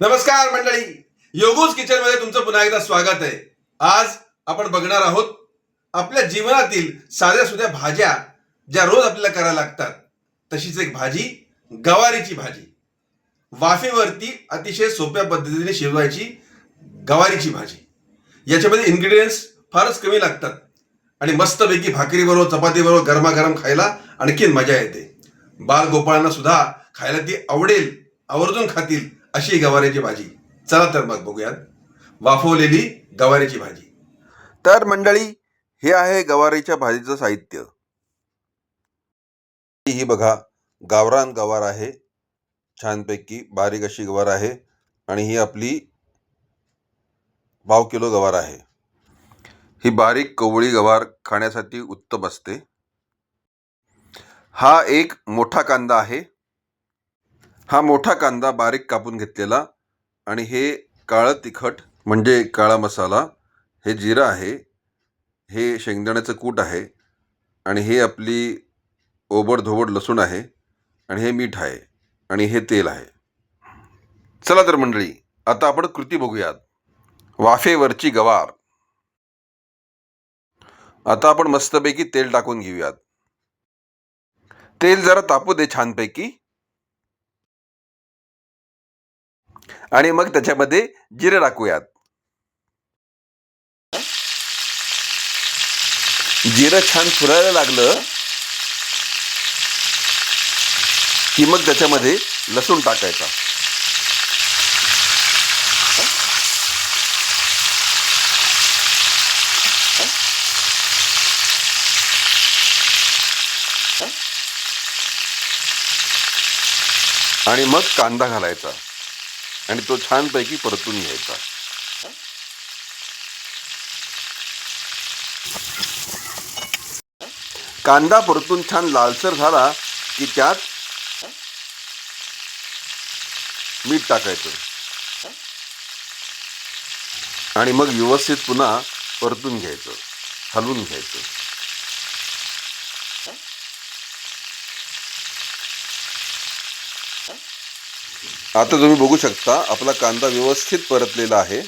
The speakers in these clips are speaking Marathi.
नमस्कार मंडळी, योगूज किचन मध्ये तुमचं पुन्हा एकदा स्वागत आहे. आज आपण बघणार आहोत आपल्या जीवनातील साध्या सुध्या भाज्या ज्या रोज आपल्याला करायला लागतात. तशीच एक भाजी, गवारीची भाजी. वाफेवरती अतिशय सोप्या पद्धतीने शिजवायची गवारीची भाजी. याच्यामध्ये इन्ग्रेडियंट्स फारच कमी लागतात आणि मस्तपैकी भाकरी बरोबर, चपाती बरोबर गरमागरम खायला आणखीन मजा येते. बाल गोपाळांना सुद्धा खायला ती आवडेल, आवर्जून खातील अशी गवारीची भाजी. चला तर मग बघूयात वाफवलेली गवारीची भाजी. तर मंडळी, हे आहे गवारीच्या भाजीचं साहित्य. ही बघा, गावरान गवार आहे, छानपैकी बारीक अशी गवार आहे. आणि ही आपली 1/2 किलो गवार आहे. ही बारीक कवळी गवार खाण्यासाठी उत्तम असते. हा एक मोठा कांदा आहे. हा मोठा कांदा बारीक कापून घेतलेला. आणि हे काळं तिखट म्हणजे काळा मसाला, हे जिरं आहे, हे शेंगदाण्याचं कूट आहे, आणि हे आपली ओबडधोबड लसूण आहे, आणि हे मीठ आहे, आणि हे तेल आहे. चला तर मंडळी, आता आपण कृती बघूयात. वाफेवरची गवार. आता आपण मस्तपैकी तेल टाकून घेऊयात. तेल जरा तापू दे छानपैकी. आणि मग त्याच्यामध्ये जिरे टाकूयात. जिरं छान फुलायला लागलं की मग त्याच्यामध्ये लसूण टाकायचा. आणि मग कांदा घालायचा आणि तो छानपैकी परतून घ्यायचा. कांदा परतून छान लालसर झाला की त्यात मीठ टाकायचं आणि मग व्यवस्थित पुन्हा परतून घ्यायचं, हलवून घ्यायचं. आता तुम्ही बघू शकता आपला कांदा व्यवस्थित परतलेला आहे.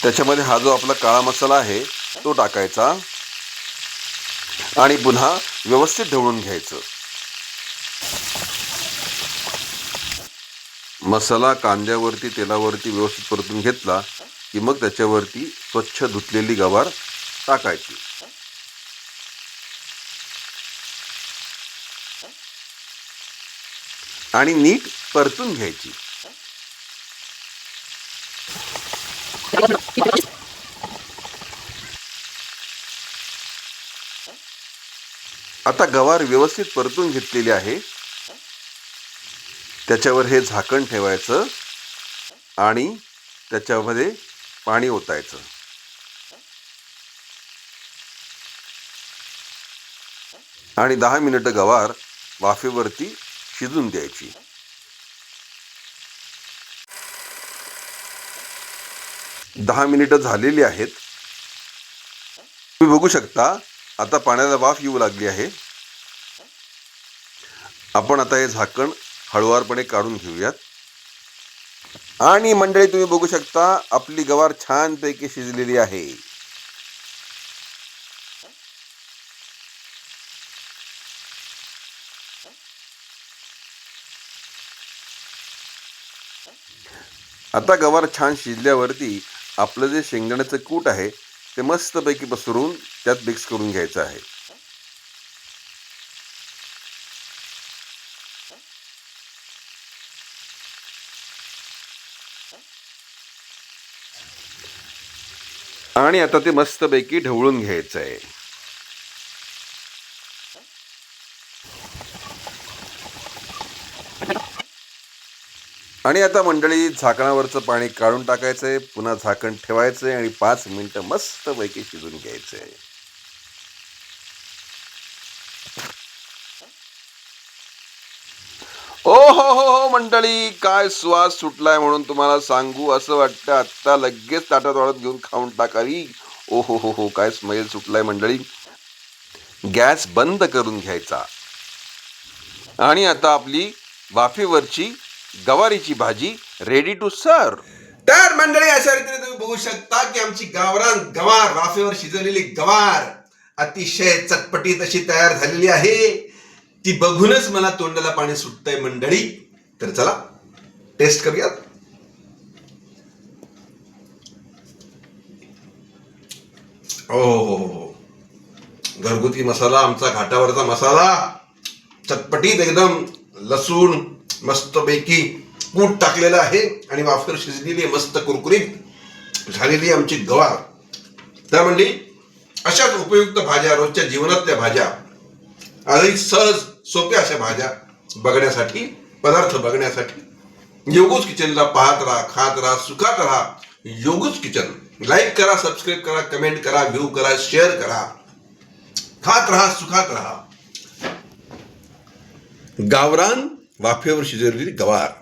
त्याच्यामध्ये हा जो आपला काळा मसाला आहे तो टाकायचा आणि पुन्हा व्यवस्थित ढवळून घ्यायचं. मसाला कांद्यावरती, तेलावरती व्यवस्थित परतून घेतला की मग त्याच्यावरती स्वच्छ धुतलेली गवार टाकायची. आणि नीट परतून घ्यायची. आता गवार व्यवस्थित परतून घेतलेली आहे. त्याच्यावर हे झाकण ठेवायचं आणि त्याच्यामध्ये पाणी ओतायचं. आणि 10 मिनिटं गवार वाफेवरती शिजून द्यायची. दहा मिनिटं झालेली आहेत. तुम्ही बघू शकता आता पाण्याला वाफ येऊ लागली आहे. आपण आता हे झाकण हळुवारपणे काढून घेऊयात. आणि मंडळी, तुम्ही बघू शकता आपली गवार छानपैकी शिजलेली आहे. आता गवार छान शिजल्यावरती आपलं जे शेंगदाण्याचं कूट आहे ते मस्तपैकी पसरून त्यात मिक्स करून घ्यायचं आहे. आणि आता ते मस्तपैकी ढवळून घ्यायचं आहे. आणि आता मंडळी, झाकणावरचं पाणी काढून टाकायचंय, पुन्हा झाकण ठेवायचंय आणि 5 मिनिटं मस्तपैकी शिजून घ्यायचंय. ओ हो हो हो मंडळी, काय सुवास सुटलाय म्हणून तुम्हाला सांगू असं वाटतं आत्ता लगेच ताटात वाढत घेऊन खाऊन टाकावी. ओ हो हो हो, काय स्मेल सुटलाय मंडळी. गॅस बंद करून घ्यायचा. आणि आता आपली वाफेवरची गवारीची भाजी रेडी टू सर्व. तर मंडळी, अशा रीतीने तुम्ही बघू शकता की आमची गावरान गवार, वाफेवर शिजवलेली गवार अतिशय चटपटीत अशी तयार झालेली आहे. ती बघूनच मला तोंडाला पाणी सुटतंय मंडळी. तर चला टेस्ट करूयात. हो, घरगुती मसाला, आमचा घाटावरचा मसाला, चटपटीत एकदम, लसूण मस्तपैकी कूट टाकलेलं आहे आणि वाफेवर शिजलेली मस्त कुरकुरीत झालेली आमची गवार. त्या मंडळी, अशाच उपयुक्त भाज्या, रोजच्या जीवनातल्या भाज्या, अधिक सहज सोप्या अशा भाज्या बघण्यासाठी, पदार्थ बघण्यासाठी योगूज किचनला पाहत राहा, खात राहा, सुखात राहा. योगूज किचन लाईक करा, सबस्क्राईब करा, कमेंट करा, व्ह्यू करा, शेअर करा. खात राहा, सुखात राहा. गावरान वाफेवर शिजवलेली गवार.